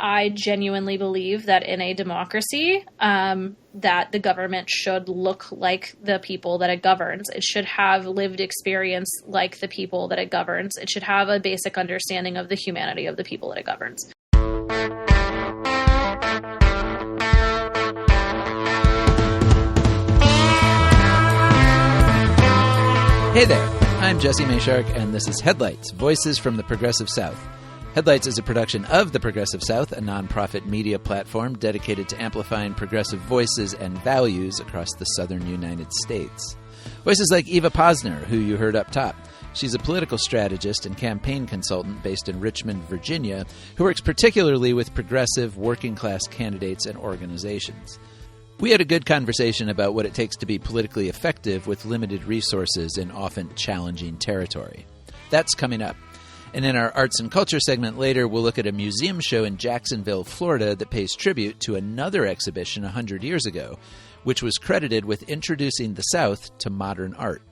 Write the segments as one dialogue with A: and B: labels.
A: I genuinely believe that in a democracy, that the government should look like the people that it governs. It should have lived experience like the people that it governs. It should have a basic understanding of the humanity of the people that it governs.
B: Hey there, I'm Jesse Mayshark, and this is Headlights, Voices from the Progressive South. Headlights is a production of the Progressive South, a nonprofit media platform dedicated to amplifying progressive voices and values across the southern United States. Voices like Eva Posner, who you heard up top. She's a political strategist and campaign consultant based in Richmond, Virginia, who works particularly with progressive, working-class candidates and organizations. We had a good conversation about what it takes to be politically effective with limited resources in often challenging territory. That's coming up. And in our arts and culture segment later, we'll look at a museum show in Jacksonville, Florida that pays tribute to another exhibition 100 years ago, which was credited with introducing the South to modern art.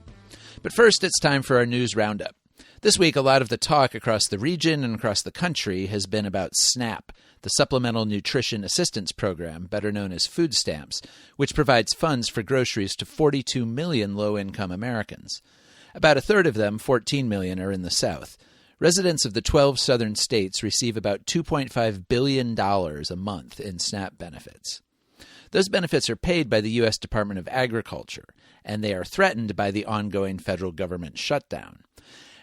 B: But first, it's time for our news roundup. This week, a lot of the talk across the region and across the country has been about SNAP, the Supplemental Nutrition Assistance Program, better known as food stamps, which provides funds for groceries to 42 million low-income Americans. About a third of them, 14 million, are in the South. Residents of the 12 southern states receive about $2.5 billion a month in SNAP benefits. Those benefits are paid by the U.S. Department of Agriculture, and they are threatened by the ongoing federal government shutdown.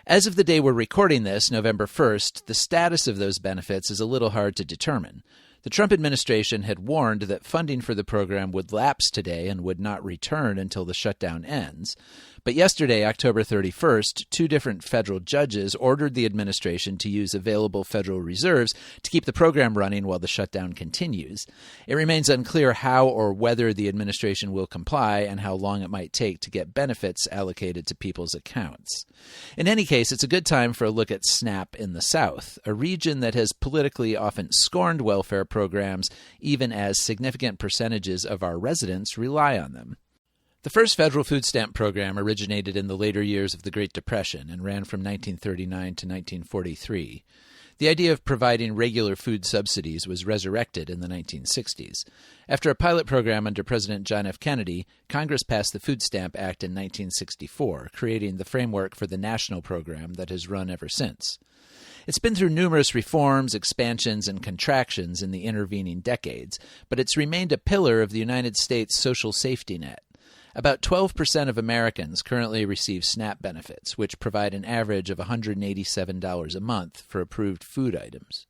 B: As of the day we're recording this, November 1st, the status of those benefits is a little hard to determine. The Trump administration had warned that funding for the program would lapse today and would not return until the shutdown ends. But yesterday, October 31st, two different federal judges ordered the administration to use available federal reserves to keep the program running while the shutdown continues. It remains unclear how or whether the administration will comply and how long it might take to get benefits allocated to people's accounts. In any case, it's a good time for a look at SNAP in the South, a region that has politically often scorned welfare programs, even as significant percentages of our residents rely on them. The first federal food stamp program originated in the later years of the Great Depression and ran from 1939 to 1943. The idea of providing regular food subsidies was resurrected in the 1960s. After a pilot program under President John F. Kennedy, Congress passed the Food Stamp Act in 1964, creating the framework for the national program that has run ever since. It's been through numerous reforms, expansions, and contractions in the intervening decades, but it's remained a pillar of the United States social safety net. About 12% of Americans currently receive SNAP benefits, which provide an average of $187 a month for approved food items.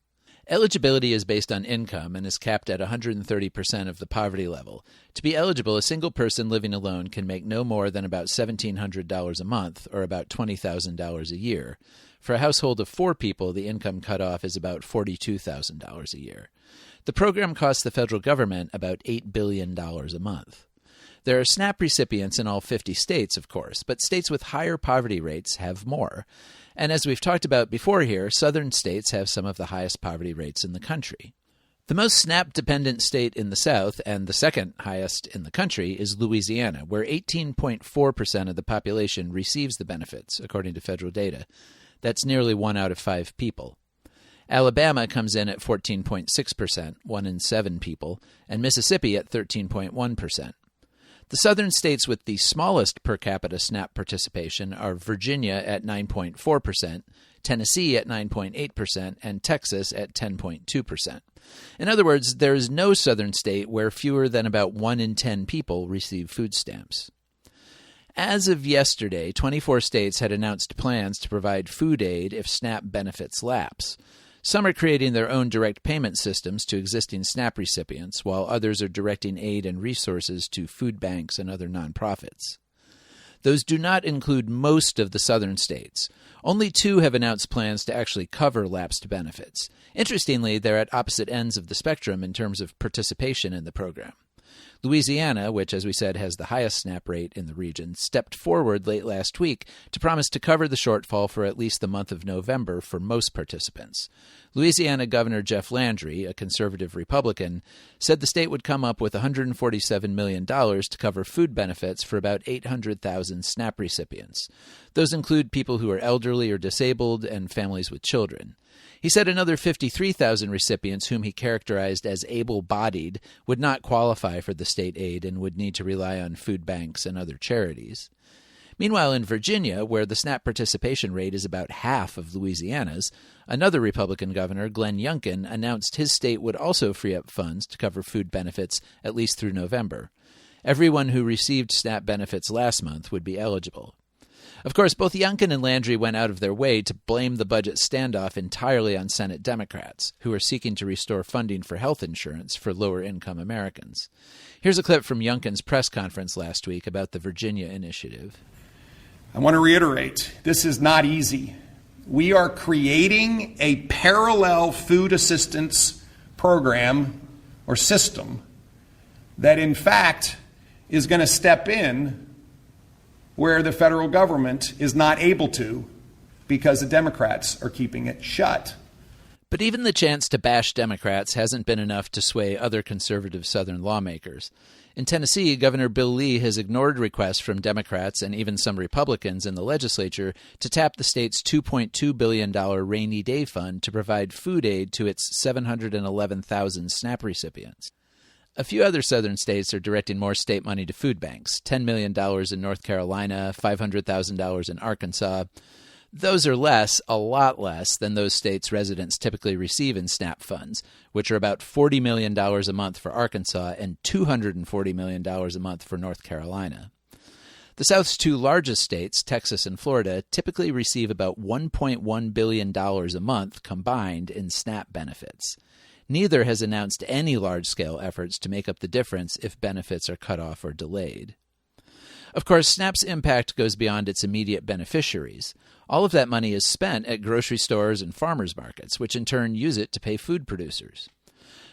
B: Eligibility is based on income and is capped at 130% of the poverty level. To be eligible, a single person living alone can make no more than about $1,700 a month, or about $20,000 a year. For a household of 4 people, the income cutoff is about $42,000 a year. The program costs the federal government about $8 billion a month. There are SNAP recipients in all 50 states, of course, but states with higher poverty rates have more. And as we've talked about before here, southern states have some of the highest poverty rates in the country. The most SNAP-dependent state in the South, and the second highest in the country, is Louisiana, where 18.4% of the population receives the benefits, according to federal data. That's nearly 1 out of 5 people. Alabama comes in at 14.6%, 1 in 7 people, and Mississippi at 13.1%. The southern states with the smallest per capita SNAP participation are Virginia at 9.4%, Tennessee at 9.8%, and Texas at 10.2%. In other words, there is no southern state where fewer than about 1 in 10 people receive food stamps. As of yesterday, 24 states had announced plans to provide food aid if SNAP benefits lapse. Some are creating their own direct payment systems to existing SNAP recipients, while others are directing aid and resources to food banks and other nonprofits. Those do not include most of the southern states. Only 2 have announced plans to actually cover lapsed benefits. Interestingly, they're at opposite ends of the spectrum in terms of participation in the program. Louisiana, which, as we said, has the highest SNAP rate in the region, stepped forward late last week to promise to cover the shortfall for at least the month of November for most participants. Louisiana Governor Jeff Landry, a conservative Republican, said the state would come up with $147 million to cover food benefits for about 800,000 SNAP recipients. Those include people who are elderly or disabled and families with children. He said another 53,000 recipients whom he characterized as able-bodied would not qualify for the state aid and would need to rely on food banks and other charities. Meanwhile, in Virginia, where the SNAP participation rate is about half of Louisiana's, another Republican governor, Glenn Youngkin, announced his state would also free up funds to cover food benefits at least through November. Everyone who received SNAP benefits last month would be eligible. Of course, both Youngkin and Landry went out of their way to blame the budget standoff entirely on Senate Democrats, who are seeking to restore funding for health insurance for lower-income Americans. Here's a clip from Youngkin's press conference last week about the Virginia initiative.
C: I want to reiterate, this is not easy. We are creating a parallel food assistance program or system that, in fact, is going to step in where the federal government is not able to because the Democrats are keeping it shut.
B: But even the chance to bash Democrats hasn't been enough to sway other conservative Southern lawmakers. In Tennessee, Governor Bill Lee has ignored requests from Democrats and even some Republicans in the legislature to tap the state's $2.2 billion rainy day fund to provide food aid to its 711,000 SNAP recipients. A few other southern states are directing more state money to food banks, $10 million in North Carolina, $500,000 in Arkansas. Those are less, a lot less, than those states residents typically receive in SNAP funds, which are about $40 million a month for Arkansas and $240 million a month for North Carolina. The South's two largest states, Texas and Florida, typically receive about $1.1 billion a month combined in SNAP benefits. Neither has announced any large-scale efforts to make up the difference if benefits are cut off or delayed. Of course, SNAP's impact goes beyond its immediate beneficiaries. All of that money is spent at grocery stores and farmers markets, which in turn use it to pay food producers.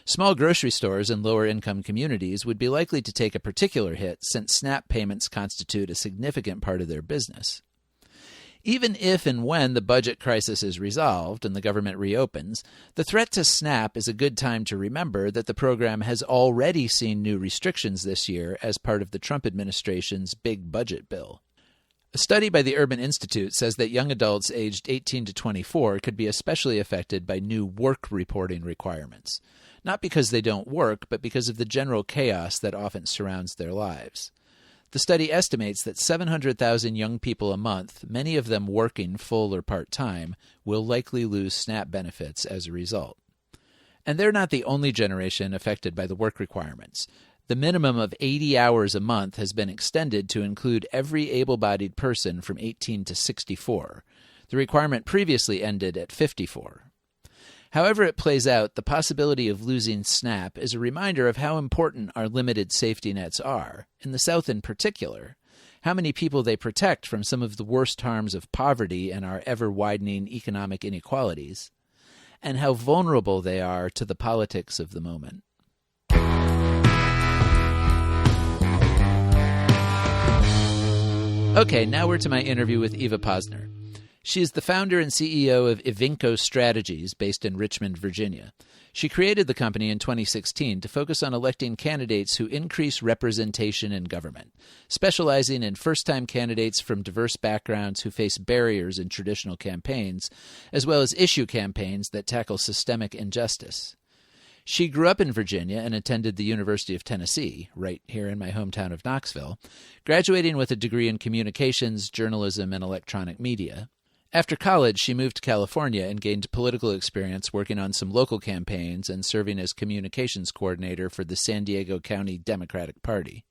B: Small grocery stores in lower-income communities would be likely to take a particular hit since SNAP payments constitute a significant part of their business. Even if and when the budget crisis is resolved and the government reopens, the threat to SNAP is a good time to remember that the program has already seen new restrictions this year as part of the Trump administration's big budget bill. A study by the Urban Institute says that young adults aged 18 to 24 could be especially affected by new work reporting requirements, not because they don't work, but because of the general chaos that often surrounds their lives. The study estimates that 700,000 young people a month, many of them working full or part-time, will likely lose SNAP benefits as a result. And they're not the only generation affected by the work requirements. The minimum of 80 hours a month has been extended to include every able-bodied person from 18 to 64. The requirement previously ended at 54. However it plays out, the possibility of losing SNAP is a reminder of how important our limited safety nets are, in the South in particular, how many people they protect from some of the worst harms of poverty and our ever-widening economic inequalities, and how vulnerable they are to the politics of the moment. Okay, now we're to my interview with Eva Posner. She is the founder and CEO of Evinco Strategies, based in Richmond, Virginia. She created the company in 2016 to focus on electing candidates who increase representation in government, specializing in first-time candidates from diverse backgrounds who face barriers in traditional campaigns, as well as issue campaigns that tackle systemic injustice. She grew up in Virginia and attended the University of Tennessee, right here in my hometown of Knoxville, graduating with a degree in communications, journalism, and electronic media. After college, she moved to California and gained political experience working on some local campaigns and serving as communications coordinator for the San Diego County Democratic Party.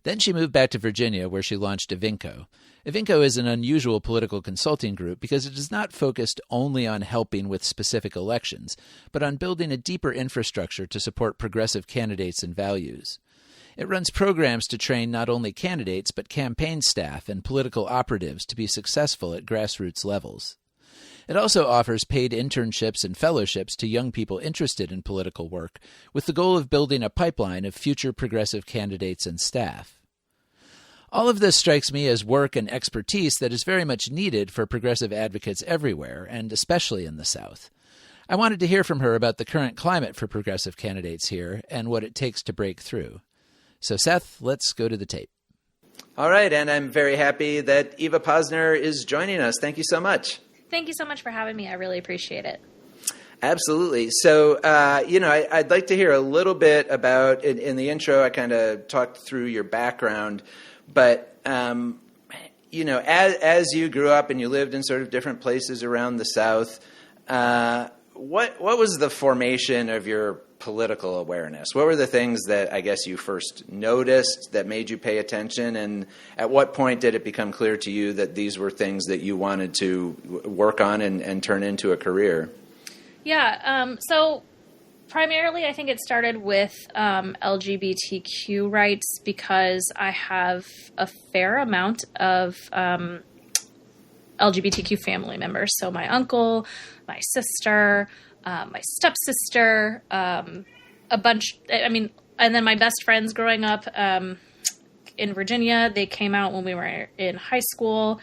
B: Then she moved back to Virginia, where she launched Evinco. Evinco is an unusual political consulting group because it is not focused only on helping with specific elections, but on building a deeper infrastructure to support progressive candidates and values. It runs programs to train not only candidates, but campaign staff and political operatives to be successful at grassroots levels. It also offers paid internships and fellowships to young people interested in political work, with the goal of building a pipeline of future progressive candidates and staff. All of this strikes me as work and expertise that is very much needed for progressive advocates everywhere, and especially in the South. I wanted to hear from her about the current climate for progressive candidates here and what it takes to break through. So, Seth, let's go to the tape. All right, and I'm very happy that Eva Posner is joining us. Thank you so much.
A: Thank you so much for having me. I really appreciate it.
B: Absolutely. So, I'd like to hear a little bit about, in the intro, I kind of talked through your background, but, as you grew up and you lived in sort of different places around the South, what was the formation of your political awareness? What were the things that I guess you first noticed that made you pay attention? And at what point did it become clear to you that these were things that you wanted to work on and turn into a career?
A: Yeah. So primarily, I think it started with LGBTQ rights because I have a fair amount of LGBTQ family members. So my uncle, my sister, my stepsister, a bunch. And then my best friends growing up in Virginia, they came out when we were in high school,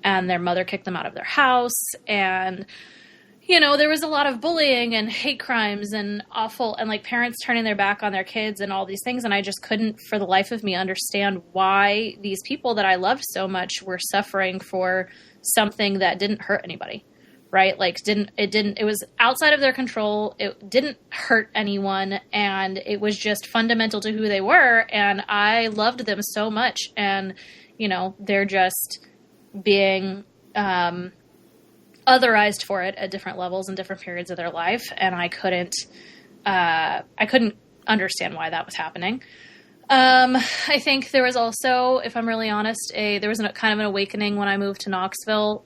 A: and their mother kicked them out of their house. And there was a lot of bullying and hate crimes and awful, and like parents turning their back on their kids and all these things. And I just couldn't for the life of me understand why these people that I loved so much were suffering for something that didn't hurt anybody, right? Like it was outside of their control. It didn't hurt anyone. And it was just fundamental to who they were. And I loved them so much. And, they're just being, otherized for it at different levels and different periods of their life. And I couldn't understand why that was happening. I think there was also, if I'm really honest, there was kind of an awakening when I moved to Knoxville,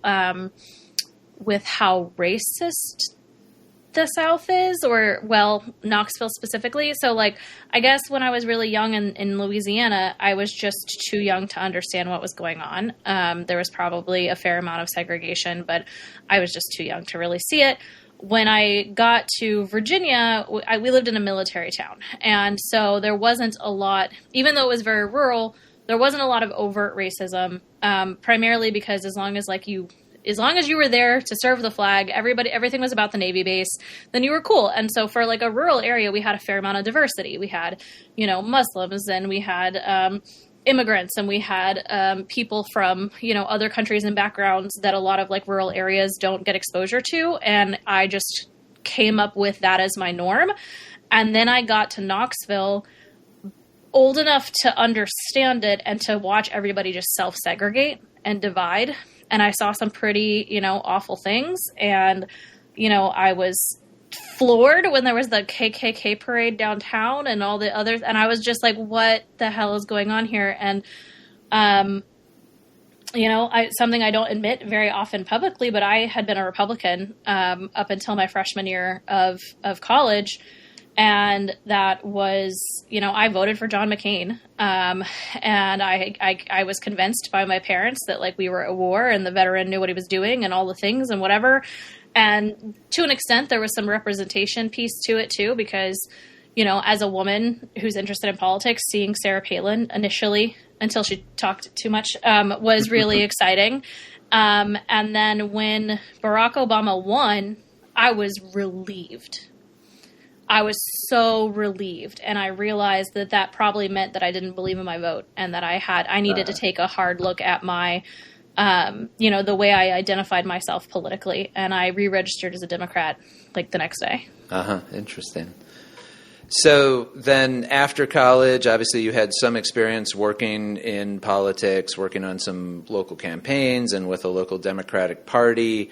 A: with how racist the South is, Knoxville specifically. So I guess when I was really young in Louisiana, I was just too young to understand what was going on. There was probably a fair amount of segregation, but I was just too young to really see it. When I got to Virginia, we lived in a military town. And so there wasn't a lot, even though it was very rural, there wasn't a lot of overt racism, primarily because as long as you were there to serve the flag, everything was about the Navy base, then you were cool. And so for a rural area, we had a fair amount of diversity. We had, Muslims, and we had immigrants, and we had people from, other countries and backgrounds that a lot of rural areas don't get exposure to. And I just came up with that as my norm. And then I got to Knoxville old enough to understand it and to watch everybody just self-segregate and divide. And I saw some pretty, awful things. And, I was floored when there was the KKK parade downtown and all the others. And I was just like, what the hell is going on here? And, something I don't admit very often publicly, but I had been a Republican up until my freshman year of college. And that was, I voted for John McCain. And I was convinced by my parents that we were at war and the veteran knew what he was doing and all the things and whatever. And to an extent, there was some representation piece to it too, because, as a woman who's interested in politics, seeing Sarah Palin initially, until she talked too much, was really exciting. And then when Barack Obama won, I was relieved. I was so relieved, and I realized that probably meant that I didn't believe in my vote, and that I needed to take a hard look at my, the way I identified myself politically, and I re-registered as a Democrat the next day.
B: Interesting. So then after college, obviously you had some experience working in politics, working on some local campaigns and with a local Democratic Party,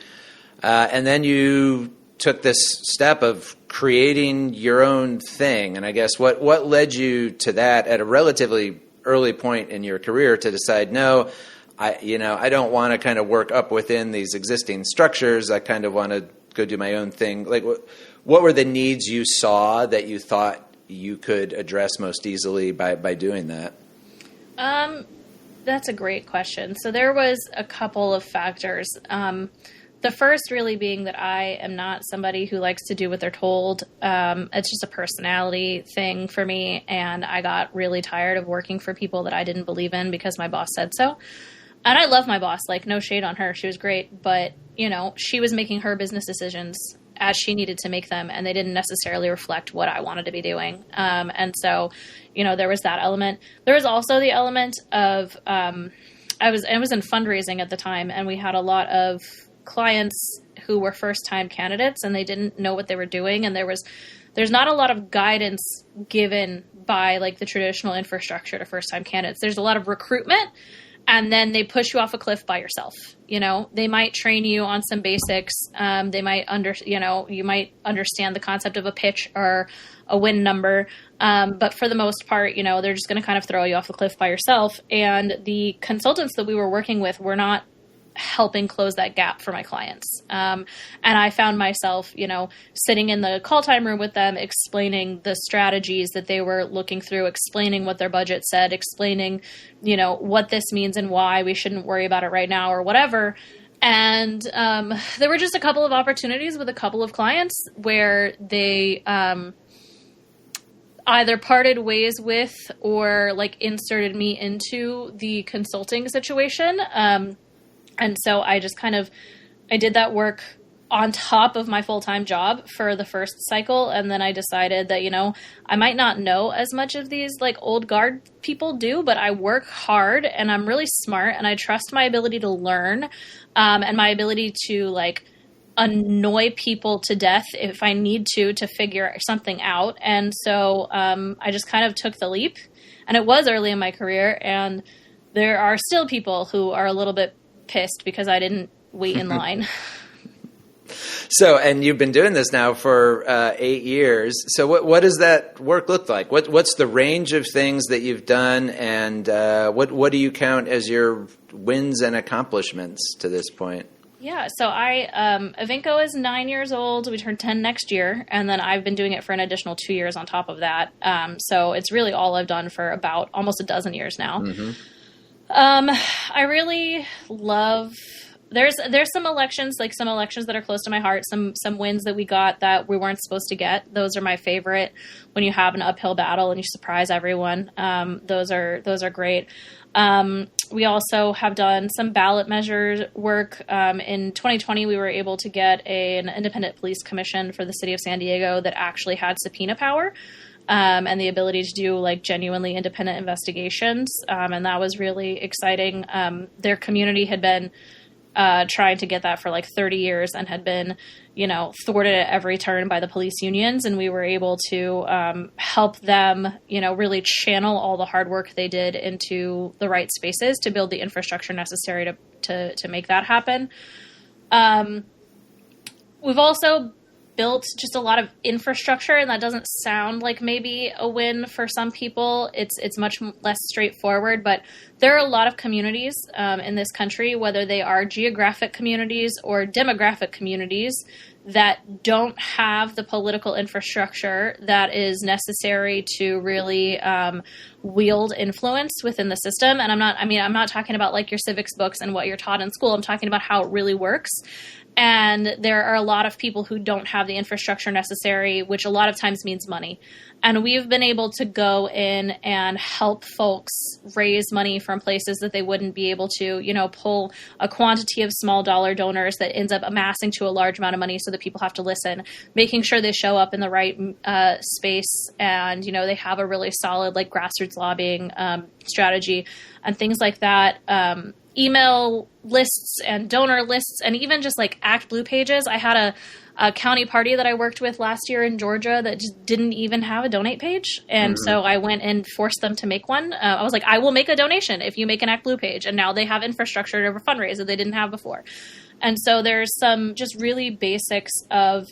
B: and then you took this step of creating your own thing. And I guess what led you to that at a relatively early point in your career to decide, no, I don't want to kind of work up within these existing structures. I kind of want to go do my own thing. What were the needs you saw that you thought you could address most easily by doing that?
A: That's a great question. So there was a couple of factors. The first really being that I am not somebody who likes to do what they're told. It's just a personality thing for me. And I got really tired of working for people that I didn't believe in because my boss said so. And I love my boss, no shade on her. She was great. But, she was making her business decisions as she needed to make them. And they didn't necessarily reflect what I wanted to be doing. And so, there was that element. There was also the element of, I was in fundraising at the time, and we had a lot of clients who were first-time candidates and they didn't know what they were doing. And there's not a lot of guidance given by like the traditional infrastructure to first-time candidates. There's a lot of recruitment, and then they push you off a cliff by yourself. You know, they might train you on some basics. They might you might understand the concept of a pitch or a win number. But for the most part, you know, they're just going to kind of throw you off the cliff by yourself. And the consultants that we were working with were not helping close that gap for my clients. And I found myself, you know, sitting in the call time room with them, explaining the strategies that they were looking through, explaining what their budget said, explaining, you know, what this means and why we shouldn't worry about it right now or whatever. And there were just a couple of opportunities with a couple of clients where they either parted ways with or like inserted me into the consulting situation. And so I just I did that work on top of my full-time job for the first cycle. And then I decided that, you know, I might not know as much of these like old guard people do, but I work hard and I'm really smart and I trust my ability to learn, and my ability to like annoy people to death if I need to figure something out. And so, I just kind of took the leap, and it was early in my career. And there are still people who are a little bit pissed because I didn't wait in line.
B: So, and you've been doing this now for 8 years. So what does that work look like? What's the range of things that you've done, and what do you count as your wins and accomplishments to this point?
A: Yeah, so Evinco is 9 years old. We turn 10 next year, and then I've been doing it for an additional 2 years on top of that. So it's really all I've done for about almost a dozen years now. Mm-hmm. I really love, there's some elections that are close to my heart, some wins that we got that we weren't supposed to get. Those are my favorite, when you have an uphill battle and you surprise everyone. Those are great. We also have done some ballot measure work. In 2020, we were able to get an independent police commission for the city of San Diego that actually had subpoena power. And the ability to do like genuinely independent investigations. And that was really exciting. Their community had been trying to get that for like 30 years and had been, you know, thwarted at every turn by the police unions. And we were able to help them, you know, really channel all the hard work they did into the right spaces to build the infrastructure necessary to make that happen. We've also built just a lot of infrastructure, and that doesn't sound like maybe a win for some people. It's much less straightforward, but there are a lot of communities in this country, whether they are geographic communities or demographic communities, that don't have the political infrastructure that is necessary to really wield influence within the system. And I'm not talking about like your civics books and what you're taught in school. I'm talking about how it really works. And there are a lot of people who don't have the infrastructure necessary, which a lot of times means money. And we've been able to go in and help folks raise money from places that they wouldn't be able to, you know, pull a quantity of small dollar donors that ends up amassing to a large amount of money so that people have to listen, making sure they show up in the right space, and, you know, they have a really solid like grassroots lobbying strategy and things like that. Email lists and donor lists, and even just like Act Blue pages. I had a county party that I worked with last year in Georgia that just didn't even have a donate page. And so I went and forced them to make one. I was like, I will make a donation if you make an Act Blue page. And now they have infrastructure to fundraise that they didn't have before. And so there's some just really basics of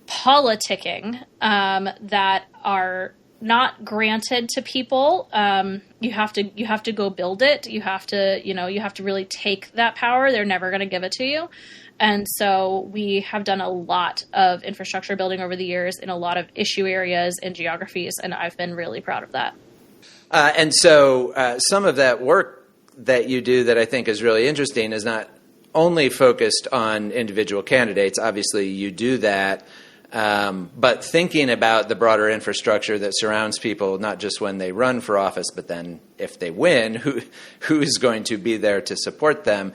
A: politicking that are not granted to people. You have to go build it. You have to really take that power. They're never going to give it to you. And so we have done a lot of infrastructure building over the years in a lot of issue areas and geographies. And I've been really proud of that.
B: And so some of that work that you do that I think is really interesting is not only focused on individual candidates. Obviously you do that. But thinking about the broader infrastructure that surrounds people, not just when they run for office, but then if they win, who's going to be there to support them,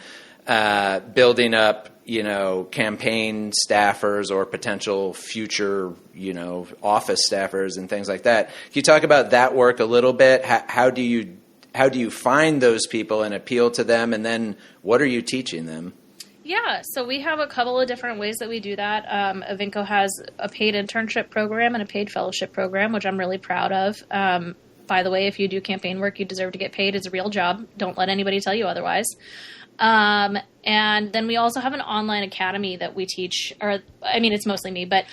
B: building up, you know, campaign staffers or potential future, you know, office staffers and things like that. Can you talk about that work a little bit? How do you find those people and appeal to them? And then what are you teaching them?
A: Yeah, so we have a couple of different ways that we do that. Evinco has a paid internship program and a paid fellowship program, which I'm really proud of. By the way, if you do campaign work, you deserve to get paid. It's a real job. Don't let anybody tell you otherwise. And then we also have an online academy that we teach, it's mostly me, but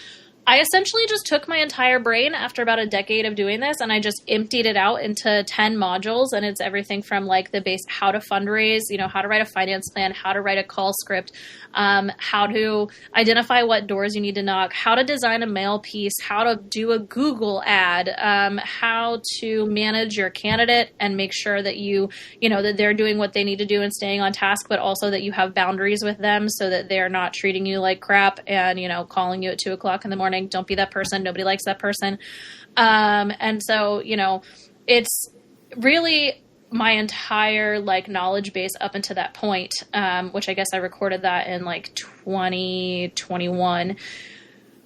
A: I essentially just took my entire brain after about a decade of doing this, and I just emptied it out into 10 modules, and it's everything from like the base, how to fundraise, how to write a finance plan, how to write a call script, how to identify what doors you need to knock, how to design a mail piece, how to do a Google ad, how to manage your candidate and make sure that that they're doing what they need to do and staying on task, but also that you have boundaries with them so that they're not treating you like crap and, calling you at 2:00 in the morning. Don't be that person. Nobody likes that person. And so, it's really my entire knowledge base up until that point, which I guess I recorded that in 2021.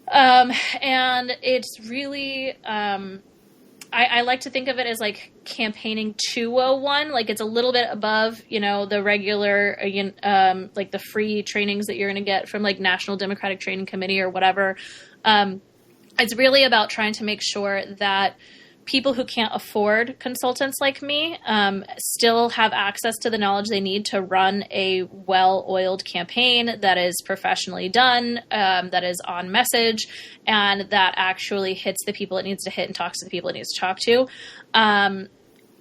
A: And it's really, I like to think of it as campaigning 201. It's a little bit above, the regular, the free trainings that you're going to get from National Democratic Training Committee or whatever. It's really about trying to make sure that people who can't afford consultants like me still have access to the knowledge they need to run a well-oiled campaign that is professionally done, that is on message, and that actually hits the people it needs to hit and talks to the people it needs to talk to.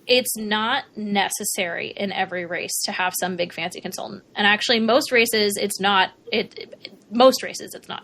A: It's not necessary in every race to have some big fancy consultant. And actually most races, it's not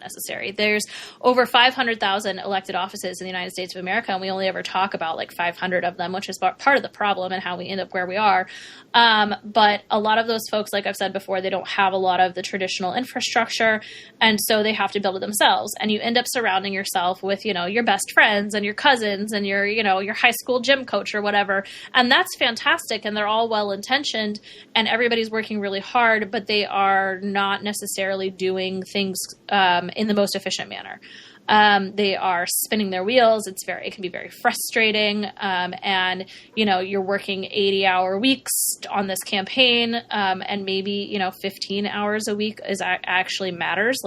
A: necessary. There's over 500,000 elected offices in the United States of America, and we only ever talk about 500 of them, which is part of the problem and how we end up where we are. But a lot of those folks, like I've said before, they don't have a lot of the traditional infrastructure, and so they have to build it themselves. And you end up surrounding yourself with, your best friends and your cousins and your high school gym coach or whatever. And that's fantastic, and they're all well-intentioned, and everybody's working really hard, but they are not necessarily doing things in the most efficient manner. They are spinning their wheels. It can be very frustrating. And, you're working 80-hour weeks on this campaign, and maybe, 15 hours a week actually matters.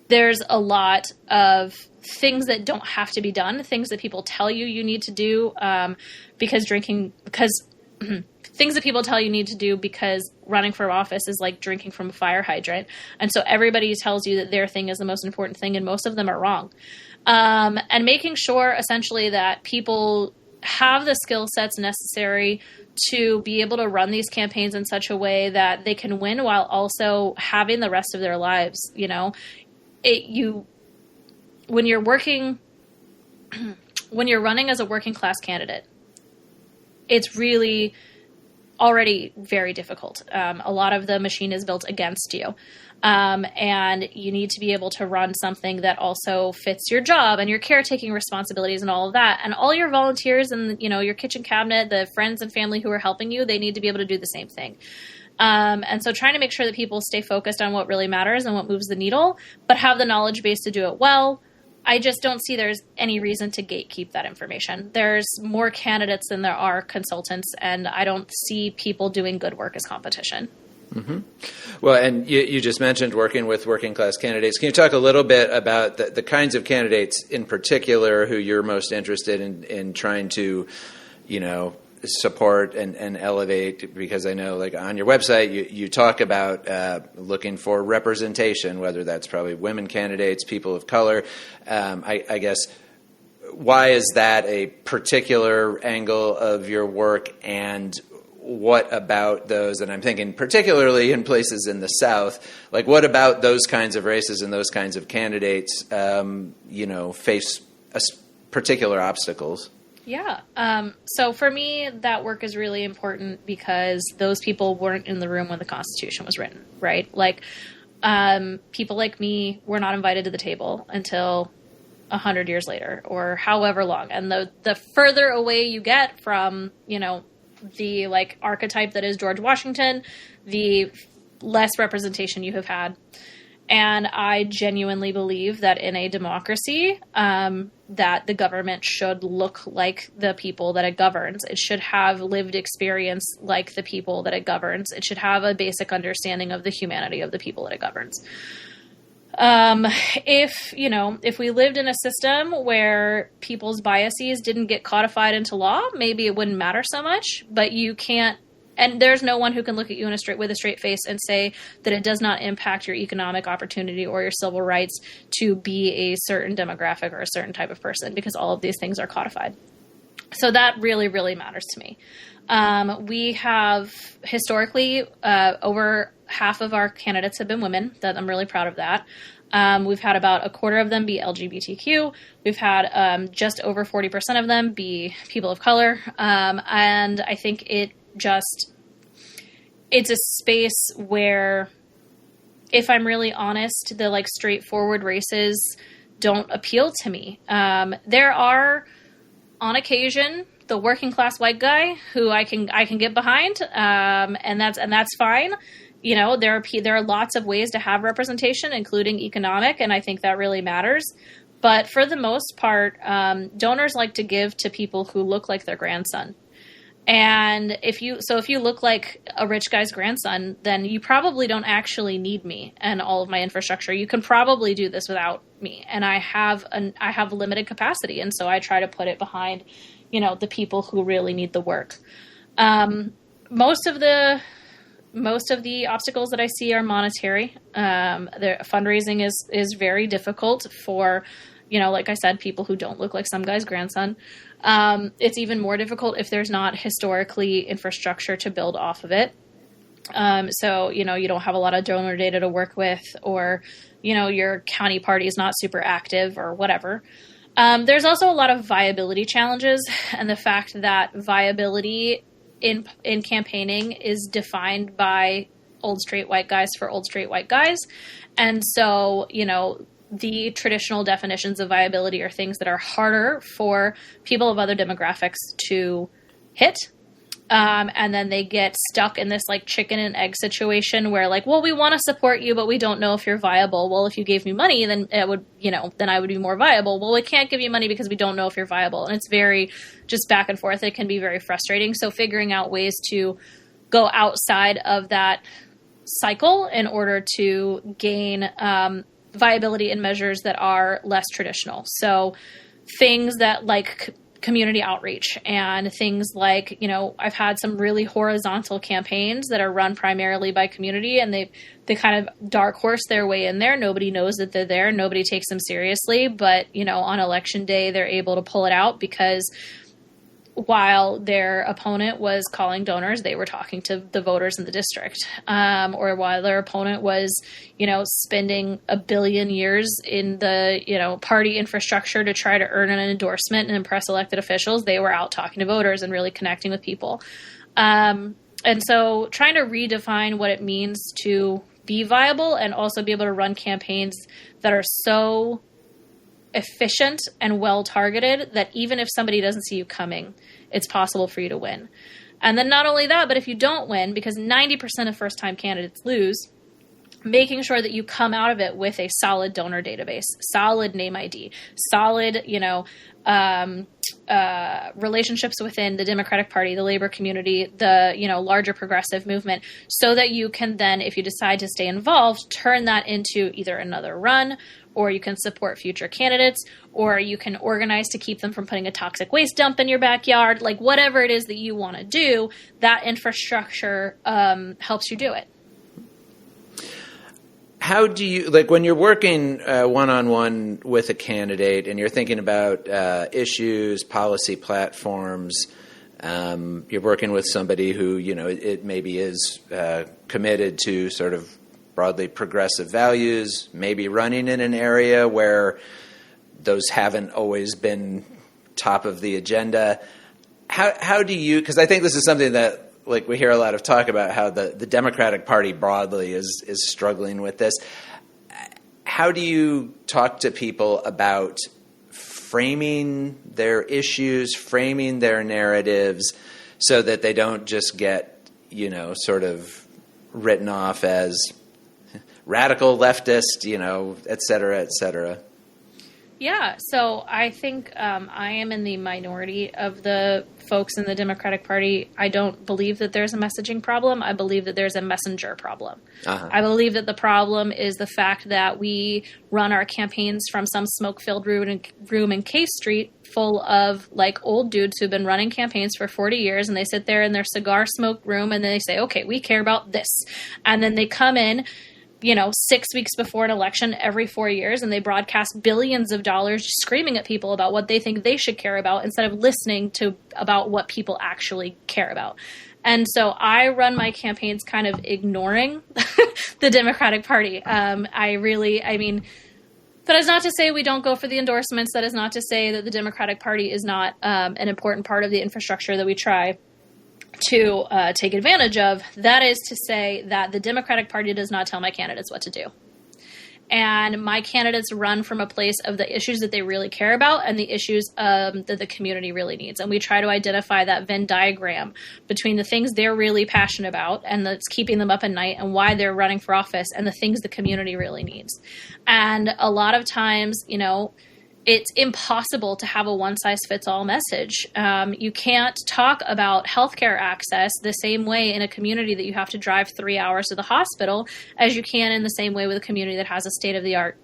A: There's a lot of things that don't have to be done, things that people tell you need to do, because things that people tell you need to do because running for office is like drinking from a fire hydrant. And so everybody tells you that their thing is the most important thing, and most of them are wrong. And making sure essentially that people have the skill sets necessary to be able to run these campaigns in such a way that they can win while also having the rest of their lives. When you're running as a working class candidate, it's really already very difficult. A lot of the machine is built against you. And you need to be able to run something that also fits your job and your caretaking responsibilities and all of that. And all your volunteers and, your kitchen cabinet, the friends and family who are helping you, they need to be able to do the same thing. And so trying to make sure that people stay focused on what really matters and what moves the needle, but have the knowledge base to do it well. I just don't see there's any reason to gatekeep that information. There's more candidates than there are consultants, and I don't see people doing good work as competition.
B: Mm-hmm. Well, and you just mentioned working with working class candidates. Can you talk a little bit about the kinds of candidates in particular who you're most interested in trying to, support and elevate? Because I know, on your website, you talk about looking for representation, whether that's probably women candidates, people of color. I guess, why is that a particular angle of your work, and what about those? And I'm thinking particularly in places in the South, what about those kinds of races and those kinds of candidates, face particular obstacles?
A: Yeah. So for me, that work is really important because those people weren't in the room when the Constitution was written, right? People like me were not invited to the table until 100 years later or however long. And the further away you get from, the archetype that is George Washington, the less representation you have had. And I genuinely believe that in a democracy, that the government should look like the people that it governs. It should have lived experience like the people that it governs. It should have a basic understanding of the humanity of the people that it governs. If we lived in a system where people's biases didn't get codified into law, maybe it wouldn't matter so much, but you can't, and there's no one who can look at you with a straight face and say that it does not impact your economic opportunity or your civil rights to be a certain demographic or a certain type of person, because all of these things are codified. So that really, really matters to me. We have historically, over half of our candidates have been women. That I'm really proud of that. We've had about a quarter of them be LGBTQ. We've had just over 40% of them be people of color. And I think it's a space where, if I'm really honest, the straightforward races don't appeal to me. There are, on occasion, the working class white guy who I can get behind, and that's fine. There are lots of ways to have representation, including economic, and I think that really matters. But for the most part, donors like to give to people who look like their grandson. And if you look like a rich guy's grandson, then you probably don't actually need me and all of my infrastructure. You can probably do this without me. And I have limited capacity. And so I try to put it behind, the people who really need the work. Most of the obstacles that I see are monetary. The fundraising is very difficult for, like I said, people who don't look like some guy's grandson. It's even more difficult if there's not historically infrastructure to build off of it. So, you don't have a lot of donor data to work with, or, your county party is not super active or whatever. There's also a lot of viability challenges, and the fact that viability in campaigning is defined by old straight white guys for old straight white guys. And so, the traditional definitions of viability are things that are harder for people of other demographics to hit. And then they get stuck in this chicken and egg situation where we want to support you, but we don't know if you're viable. Well, if you gave me money, then it would, then I would be more viable. Well, we can't give you money because we don't know if you're viable. And it's very just back and forth. It can be very frustrating. So figuring out ways to go outside of that cycle in order to gain, viability in measures that are less traditional. So things that community outreach and things I've had some really horizontal campaigns that are run primarily by community, and they kind of dark horse their way in there. Nobody knows that they're there. Nobody takes them seriously, but on election day, they're able to pull it out because while their opponent was calling donors, they were talking to the voters in the district. Or while their opponent was, spending a billion years in the, party infrastructure to try to earn an endorsement and impress elected officials, they were out talking to voters and really connecting with people. And so trying to redefine what it means to be viable and also be able to run campaigns that are so efficient and well targeted that even if somebody doesn't see you coming, it's possible for you to win. And then not only that, but if you don't win, because 90% of first time candidates lose, making sure that you come out of it with a solid donor database, solid name ID, solid, relationships within the Democratic Party, the labor community, the, larger progressive movement, so that you can then, if you decide to stay involved, turn that into either another run, or you can support future candidates, or you can organize to keep them from putting a toxic waste dump in your backyard, whatever it is that you want to do, that infrastructure helps you do it.
B: How do you, when you're working one-on-one with a candidate and you're thinking about issues, policy platforms, you're working with somebody who, it maybe is committed to sort of broadly progressive values, maybe running in an area where those haven't always been top of the agenda. How do you, because I think this is something that we hear a lot of talk about how the Democratic Party broadly is struggling with this. How do you talk to people about framing their issues, framing their narratives so that they don't just get, sort of written off as radical leftist, et cetera, et cetera?
A: Yeah, so I think I am in the minority of the folks in the Democratic Party. I don't believe that there's a messaging problem. I believe that there's a messenger problem. Uh-huh. I believe that the problem is the fact that we run our campaigns from some smoke-filled room in K Street full of old dudes who've been running campaigns for 40 years, and they sit there in their cigar smoke room and they say, okay, we care about this. And then they come in 6 weeks before an election every 4 years, and they broadcast billions of dollars screaming at people about what they think they should care about instead of listening to about what people actually care about. And so I run my campaigns kind of ignoring the Democratic Party. That is not to say we don't go for the endorsements. That is not to say that the Democratic Party is not an important part of the infrastructure that we try to take advantage of. That is to say that the Democratic Party does not tell my candidates what to do. And my candidates run from a place of the issues that they really care about and the issues that the community really needs. And we try to identify that Venn diagram between the things they're really passionate about and that's keeping them up at night and why they're running for office and the things the community really needs. And a lot of times, it's impossible to have a one-size-fits-all message. You can't talk about healthcare access the same way in a community that you have to drive 3 hours to the hospital as you can in the same way with a community that has a state-of-the-art,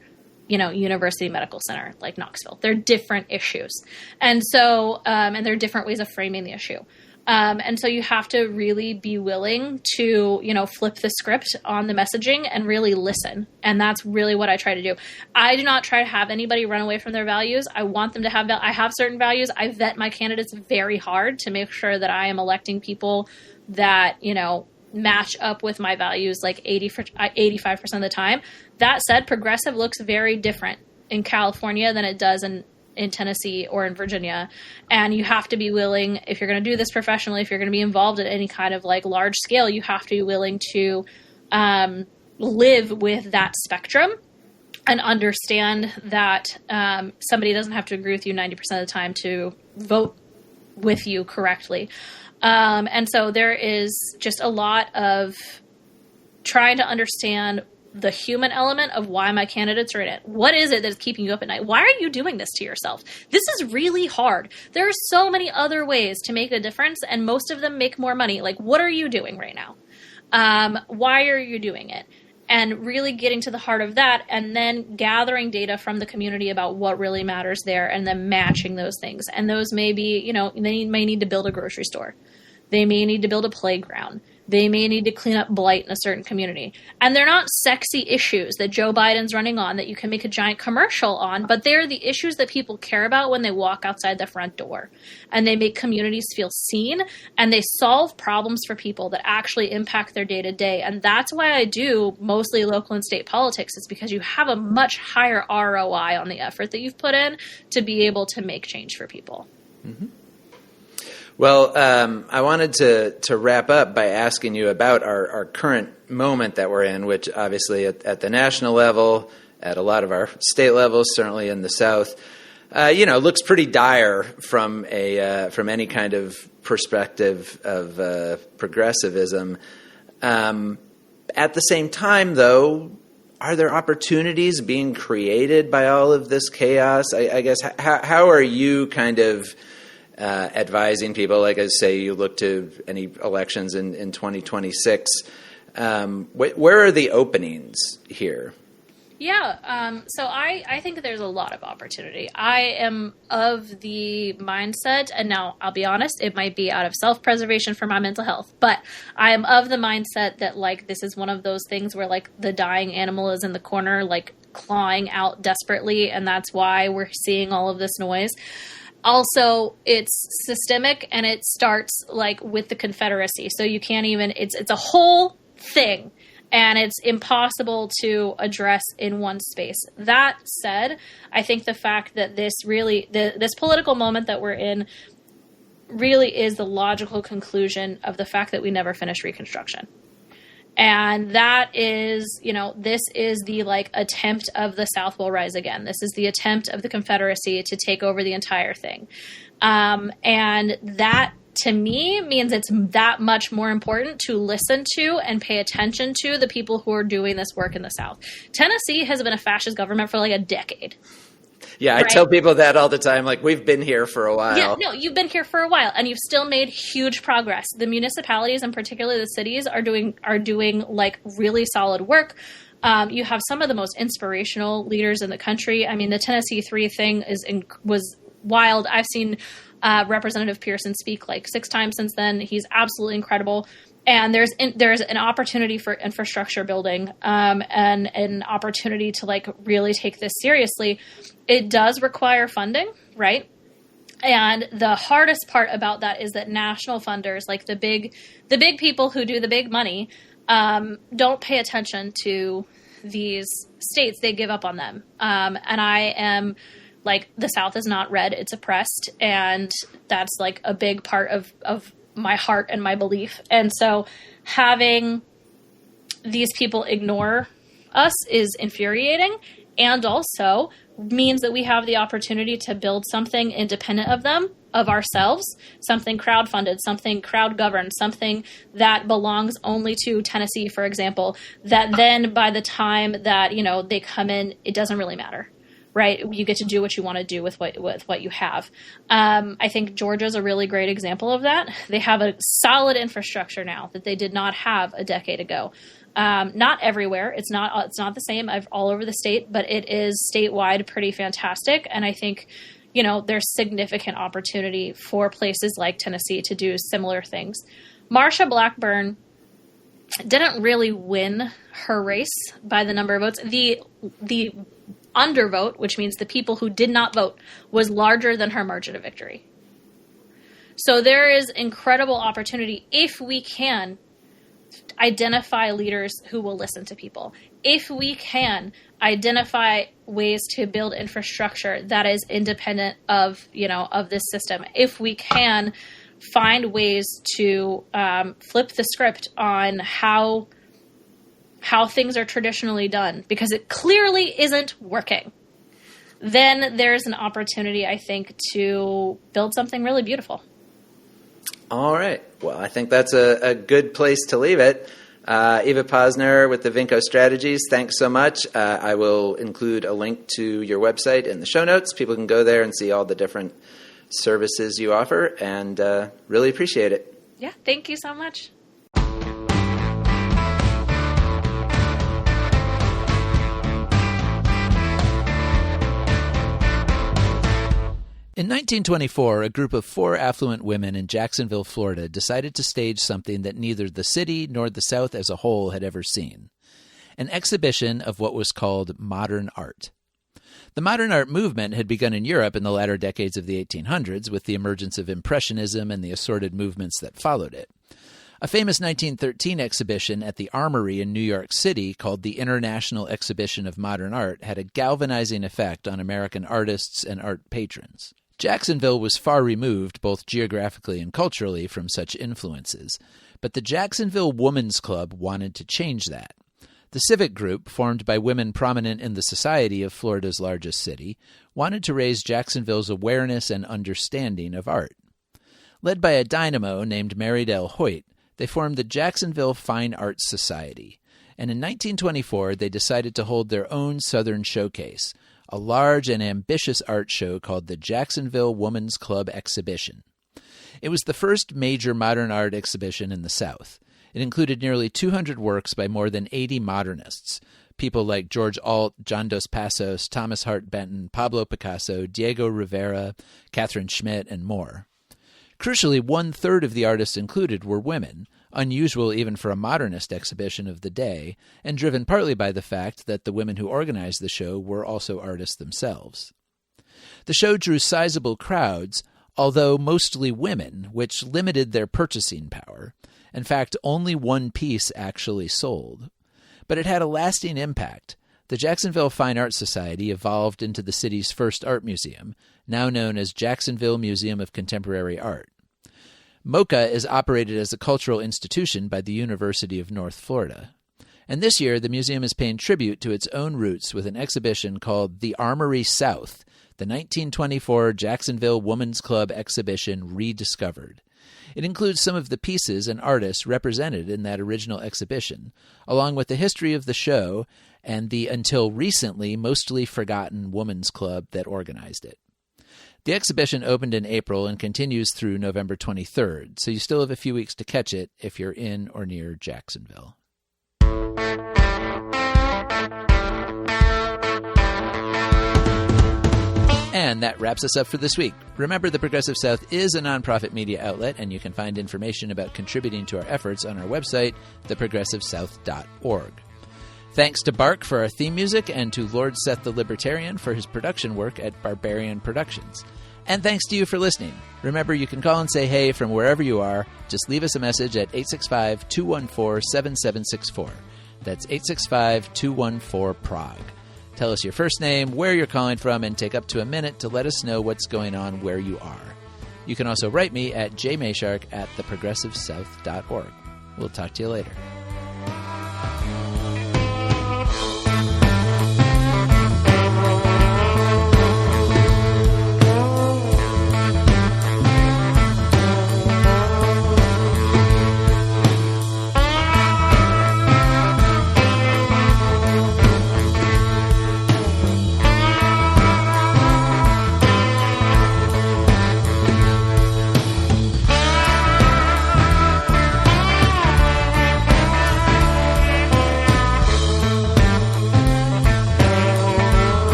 A: university medical center like Knoxville. They're different issues. And so, and there are different ways of framing the issue. And so you have to really be willing to, flip the script on the messaging and really listen. And that's really what I try to do. I do not try to have anybody run away from their values. I want them to have, I have certain values. I vet my candidates very hard to make sure that I am electing people that, match up with my values 85% of the time. That said, progressive looks very different in California than it does in Tennessee or in Virginia. And you have to be willing, if you're going to do this professionally, if you're going to be involved at any kind of large scale, you have to be willing to live with that spectrum and understand that somebody doesn't have to agree with you 90% of the time to vote with you correctly. And so there is just a lot of trying to understand the human element of why my candidates are in it. What is it that's keeping you up at night? Why are you doing this to yourself? This is really hard. There are so many other ways to make a difference, and most of them make more money. What are you doing right now? Why are you doing it? And really getting to the heart of that, and then gathering data from the community about what really matters there, and then matching those things. And those may be, they may need to build a grocery store. They may need to build a playground. They may need to clean up blight in a certain community. And they're not sexy issues that Joe Biden's running on that you can make a giant commercial on, but they're the issues that people care about when they walk outside the front door. And they make communities feel seen, and they solve problems for people that actually impact their day-to-day. And that's why I do mostly local and state politics. It's because you have a much higher ROI on the effort that you've put in to be able to make change for people.
B: Mm-hmm. Well, I wanted to wrap up by asking you about our current moment that we're in, which obviously at the national level, at a lot of our state levels, certainly in the South, looks pretty dire from any kind of perspective of progressivism. At the same time, though, are there opportunities being created by all of this chaos? I guess how are you kind of advising people, like I say, you look to any elections in 2026. Where are the openings here?
A: Yeah, so I think there's a lot of opportunity. I am of the mindset, and now I'll be honest, it might be out of self-preservation for my mental health, but I am of the mindset that this is one of those things where the dying animal is in the corner, clawing out desperately, and that's why we're seeing all of this noise. Also, it's systemic, and it starts with the Confederacy. So you can't even, it's a whole thing, and it's impossible to address in one space. That said, I think the fact that this political moment that we're in really is the logical conclusion of the fact that we never finished Reconstruction. And that is, this is the attempt of the South will rise again. This is the attempt of the Confederacy to take over the entire thing. And that to me means it's that much more important to listen to and pay attention to the people who are doing this work in the South. Tennessee has been a fascist government for like a decade.
B: Yeah, I tell people that all the time. Like, we've been here for a while.
A: Yeah, no, you've been here for a while, and you've still made huge progress. The municipalities, and particularly the cities, are doing like really solid work. You have some of the most inspirational leaders in the country. I mean, the Tennessee 3 thing was wild. I've seen Representative Pearson speak like 6 times since then. He's absolutely incredible. And there's an opportunity for infrastructure building and an opportunity to like really take this seriously. It does require funding, right? And the hardest part about that is that national funders, like the big people who do the big money, don't pay attention to these states. They give up on them. And I am like, the South is not red, it's oppressed. And that's like a big part of my heart and my belief. And so having these people ignore us is infuriating, and also means that we have the opportunity to build something independent of them, of ourselves, something crowdfunded, something crowd governed, something that belongs only to Tennessee, for example, that then by the time that, you know, they come in, it doesn't really matter. Right? You get to do what you want to do with what you have. I think Georgia's a really great example of that. They have a solid infrastructure now that they did not have a decade ago. Not everywhere. It's not the same all over the state, but it is statewide pretty fantastic. And I think, you know, there's significant opportunity for places like Tennessee to do similar things. Marsha Blackburn didn't really win her race by the number of votes. The undervote, which means the people who did not vote, was larger than her margin of victory. So there is incredible opportunity if we can identify leaders who will listen to people. If we can identify ways to build infrastructure that is independent of, you know, of this system. If we can find ways to flip the script on how things are traditionally done, because it clearly isn't working, then there's an opportunity, I think, to build something really beautiful.
B: All right. Well, I think that's a good place to leave it. Eva Posner with the Evinco Strategies, thanks so much. I will include a link to your website in the show notes. People can go there and see all the different services you offer, and really appreciate it.
A: Yeah, thank you so much.
B: In 1924, a group of 4 affluent women in Jacksonville, Florida, decided to stage something that neither the city nor the South as a whole had ever seen: an exhibition of what was called modern art. The modern art movement had begun in Europe in the latter decades of the 1800s with the emergence of Impressionism and the assorted movements that followed it. A famous 1913 exhibition at the Armory in New York City called the International Exhibition of Modern Art had a galvanizing effect on American artists and art patrons. Jacksonville was far removed, both geographically and culturally, from such influences, but the Jacksonville Women's Club wanted to change that. The civic group, formed by women prominent in the society of Florida's largest city, wanted to raise Jacksonville's awareness and understanding of art. Led by a dynamo named Mary Del Hoyt, they formed the Jacksonville Fine Arts Society, and in 1924 they decided to hold their own Southern Showcase, a large and ambitious art show called the Jacksonville Women's Club Exhibition. It was the first major modern art exhibition in the South. It included nearly 200 works by more than 80 modernists, people like George Alt, John Dos Passos, Thomas Hart Benton, Pablo Picasso, Diego Rivera, Catherine Schmidt, and more. Crucially, 1/3 of the artists included were women, unusual even for a modernist exhibition of the day, and driven partly by the fact that the women who organized the show were also artists themselves. The show drew sizable crowds, although mostly women, which limited their purchasing power. In fact, only one piece actually sold. But it had a lasting impact. The Jacksonville Fine Arts Society evolved into the city's first art museum, now known as Jacksonville Museum of Contemporary Art. MoCA is operated as a cultural institution by the University of North Florida. And this year, the museum is paying tribute to its own roots with an exhibition called The Armory South, the 1924 Jacksonville Women's Club Exhibition Rediscovered. It includes some of the pieces and artists represented in that original exhibition, along with the history of the show and the until recently mostly forgotten women's club that organized it. The exhibition opened in April and continues through November 23rd, so you still have a few weeks to catch it if you're in or near Jacksonville. And that wraps us up for this week. Remember, the Progressive South is a nonprofit media outlet, and you can find information about contributing to our efforts on our website, theprogressivesouth.org. Thanks to Bark for our theme music, and to Lord Seth the Libertarian for his production work at Barbarian Productions. And thanks to you for listening. Remember, you can call and say hey from wherever you are. Just leave us a message at 865-214-7764. That's 865-214-PROG. Tell us your first name, where you're calling from, and take up to a minute to let us know what's going on where you are. You can also write me at jmayshark@theprogressivesouth.org. We'll talk to you later.